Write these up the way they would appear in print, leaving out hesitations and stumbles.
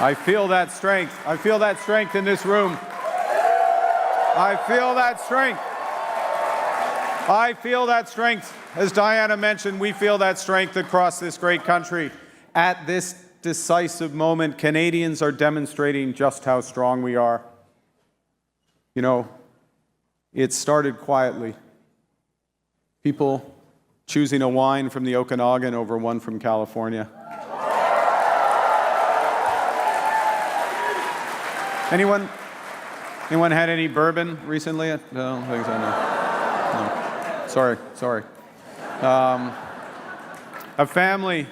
I feel that strength. I feel that strength in this room. I feel that strength. I feel that strength. As Diana mentioned, we feel that strength across this great country. At this decisive moment, Canadians are demonstrating just how strong we are. You know, it started quietly. People choosing a wine from the Okanagan over one from California. Anyone had any bourbon recently? No, I don't think so, no. Sorry. A family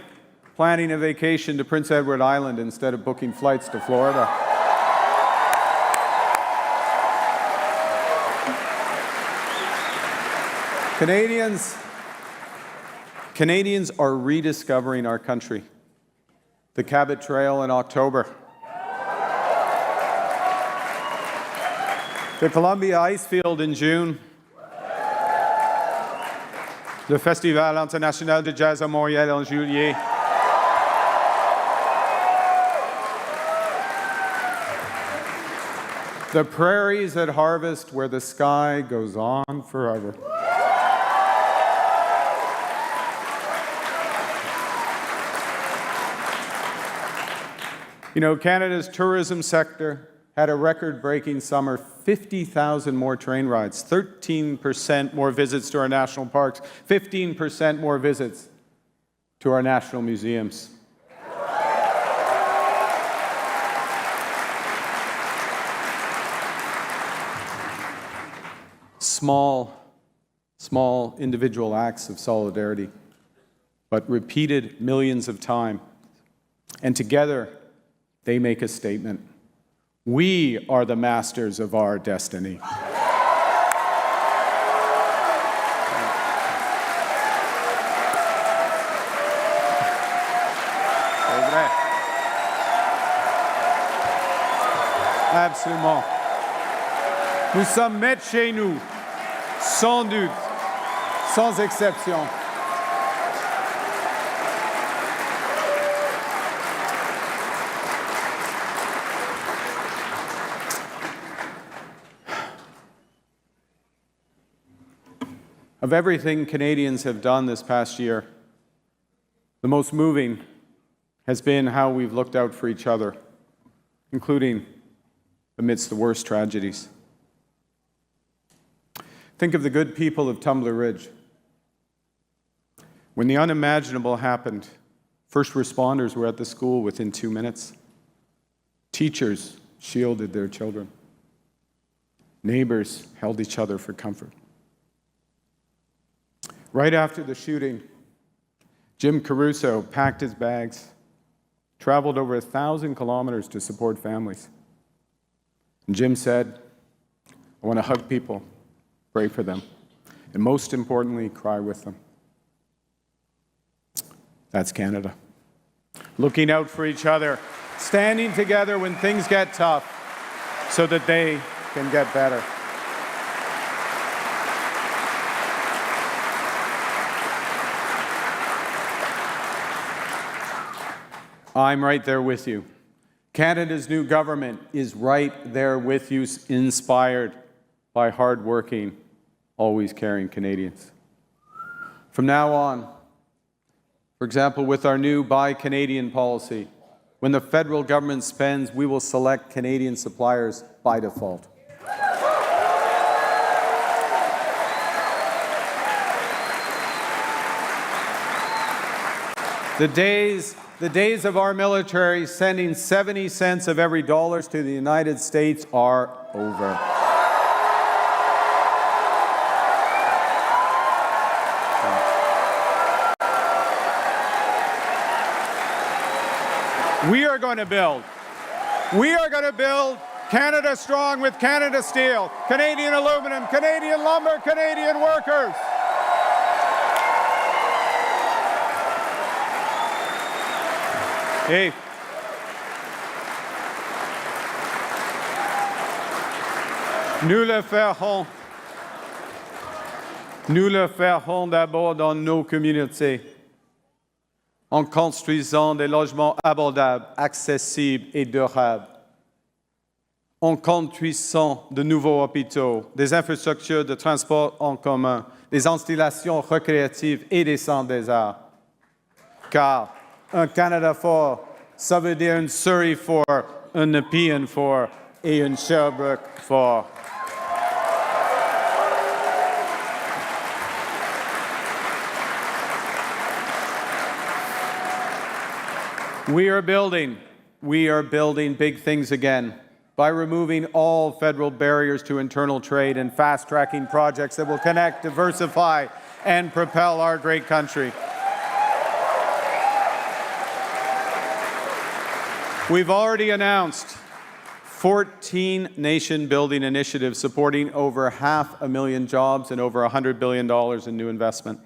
planning a vacation to Prince Edward Island instead of booking flights to Florida. Canadians are rediscovering our country. The Cabot Trail in October. The Columbia Icefield in June. Le Festival International de Jazz à Montréal en juillet. The prairies at harvest where the sky goes on forever. You know, Canada's tourism sector had a record-breaking summer, 50,000 more train rides, 13% more visits to our national parks, 15% more visits to our national museums. Small individual acts of solidarity, but repeated millions of times. And together, they make a statement. We are the masters of our destiny. Absolument. Nous sommes maîtres chez nous, sans doute, sans exception. Of everything Canadians have done this past year, the most moving has been how we've looked out for each other, including amidst the worst tragedies. Think of the good people of Tumbler Ridge. When the unimaginable happened, first responders were at the school within 2 minutes. Teachers shielded their children. Neighbors held each other for comfort. Right after the shooting, Jim Caruso packed his bags, traveled over 1,000 kilometers to support families. And Jim said, I want to hug people, pray for them, and most importantly, cry with them. That's Canada. Looking out for each other, standing together when things get tough so that they can get better. I'm right there with you. Canada's new government is right there with you, inspired by hard-working, always caring Canadians. From now on, for example, with our new Buy Canadian policy, when the federal government spends, we will select Canadian suppliers by default. The days of our military sending 70 cents of every dollar to the United States are over. We are going to build Canada strong with Canada Steel, Canadian aluminum, Canadian lumber, Canadian workers. Hey. Nous le ferons d'abord dans nos communautés. en construisant des logements abordables, accessibles et durables, en construisant de nouveaux hôpitaux, des infrastructures de transport en commun, des installations récréatives et des centres des arts. Car un Canada fort, ça veut dire une Surrey fort, un Nepean fort et un Sherbrooke fort. We are building big things again by removing all federal barriers to internal trade and fast-tracking projects that will connect, diversify, and propel our great country. We've already announced 14 nation-building initiatives supporting over 500,000 jobs and over $100 billion in new investment.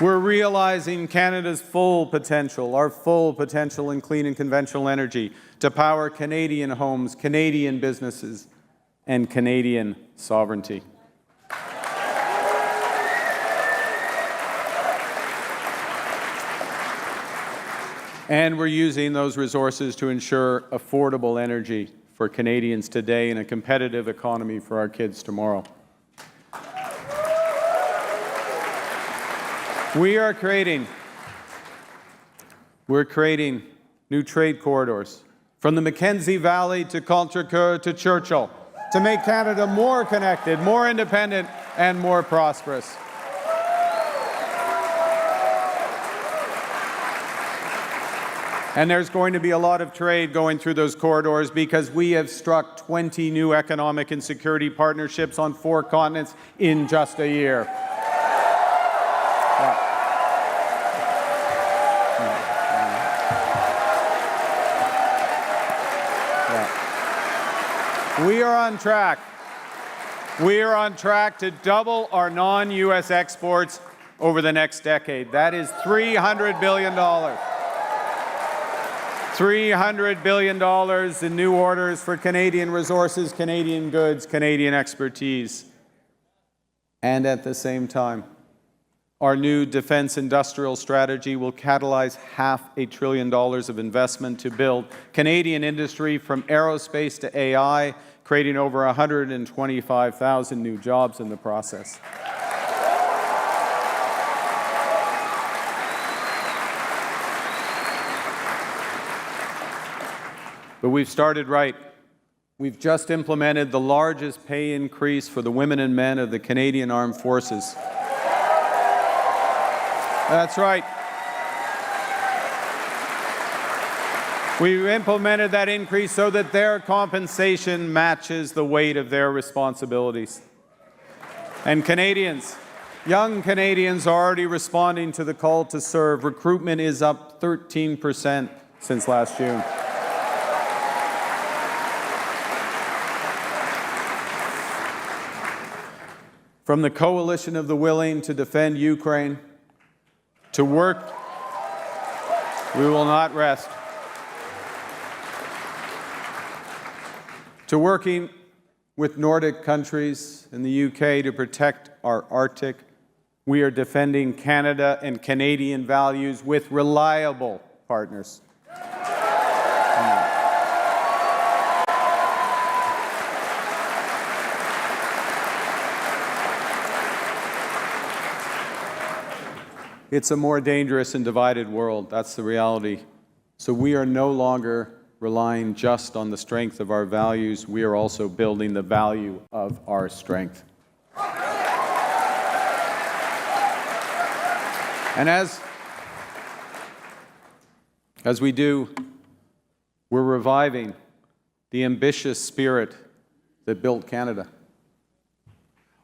We're realizing Canada's full potential, our full potential in clean and conventional energy to power Canadian homes, Canadian businesses, and Canadian sovereignty. And we're using those resources to ensure affordable energy for Canadians today and a competitive economy for our kids tomorrow. We're creating new trade corridors from the Mackenzie Valley to Contrecoeur to Churchill to make Canada more connected, more independent, and more prosperous. And there's going to be a lot of trade going through those corridors because we have struck 20 new economic and security partnerships on 4 continents in just a year. We are on track. We are on track to double our non-U.S. exports over the next decade. That is $300 billion. $300 billion in new orders for Canadian resources, Canadian goods, Canadian expertise. And at the same time, our new defense industrial strategy will catalyze $500 billion of investment to build Canadian industry from aerospace to AI, creating over 125,000 new jobs in the process. But we've started right. We've just implemented the largest pay increase for the women and men of the Canadian Armed Forces. That's right. We've implemented that increase so that their compensation matches the weight of their responsibilities. And Canadians, young Canadians are already responding to the call to serve. Recruitment is up 13% since last June. From the coalition of the willing to defend Ukraine, to work, we will not rest. To working with Nordic countries and the UK to protect our Arctic, we are defending Canada and Canadian values with reliable partners. It's a more dangerous and divided world. That's the reality. So we are no longer relying just on the strength of our values. We are also building the value of our strength. And as we do, we're reviving the ambitious spirit that built Canada.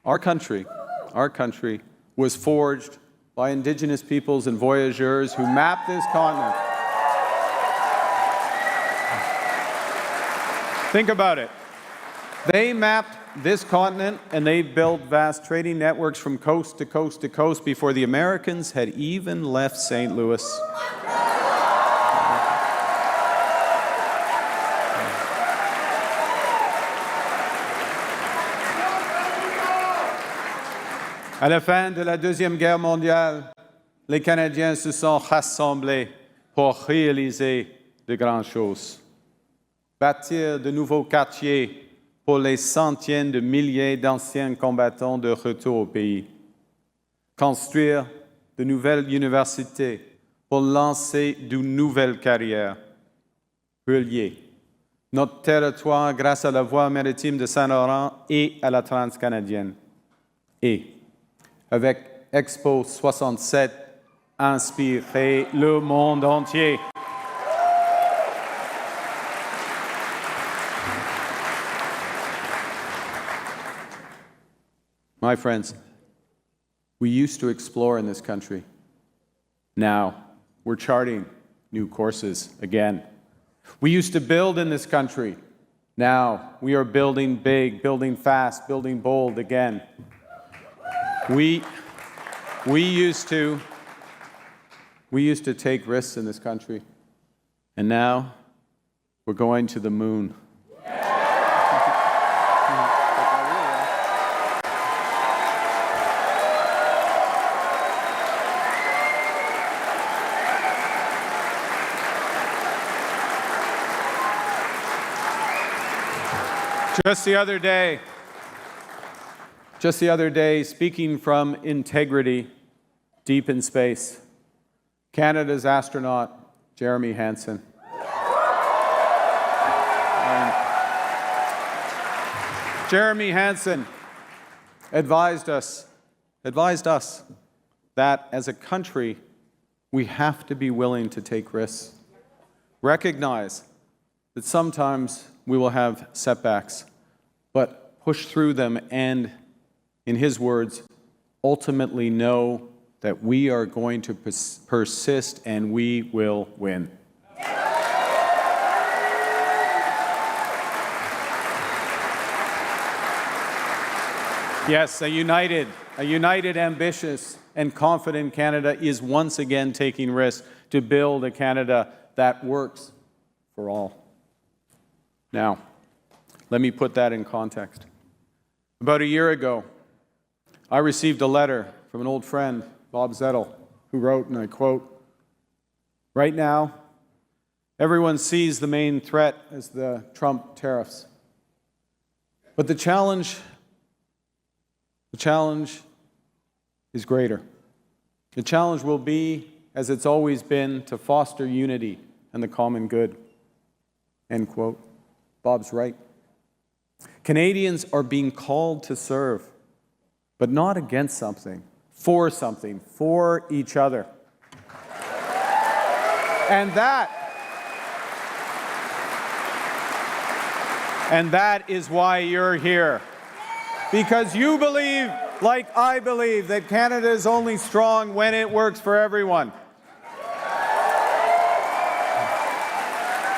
Our country was forged by Indigenous peoples and voyageurs who mapped this continent. Think about it. They mapped this continent and they built vast trading networks from coast to coast to coast before the Americans had even left St. Louis. À la fin de la Deuxième Guerre mondiale, les Canadiens se sont rassemblés pour réaliser de grandes choses. Bâtir de nouveaux quartiers pour les centaines de milliers d'anciens combattants de retour au pays. Construire de nouvelles universités pour lancer de nouvelles carrières. Relier notre territoire grâce à la voie maritime de Saint-Laurent et à la transcanadienne. Et, avec Expo 67, inspirer le monde entier. My friends, we used to explore in this country. Now, we're charting new courses again. We used to build in this country. Now, we are building big, building fast, building bold again. We used to take risks in this country, and now we're going to the moon. Just the other day, speaking from integrity deep in space, Canada's astronaut, Jeremy Hansen. Jeremy Hansen advised us that as a country, we have to be willing to take risks. Recognize that sometimes we will have setbacks, but push through them and, in his words, ultimately know that we are going to persist and we will win. Yes, a united, ambitious, and confident Canada is once again taking risks to build a Canada that works for all. Now, let me put that in context. About a year ago, I received a letter from an old friend, Bob Zettel, who wrote, and I quote, "Right now, everyone sees the main threat as the Trump tariffs. But the challenge is greater. The challenge will be, as it's always been, to foster unity and the common good." End quote. Bob's right. Canadians are being called to serve, but not against something, for each other. And that is why you're here. Because you believe, like I believe, that Canada is only strong when it works for everyone.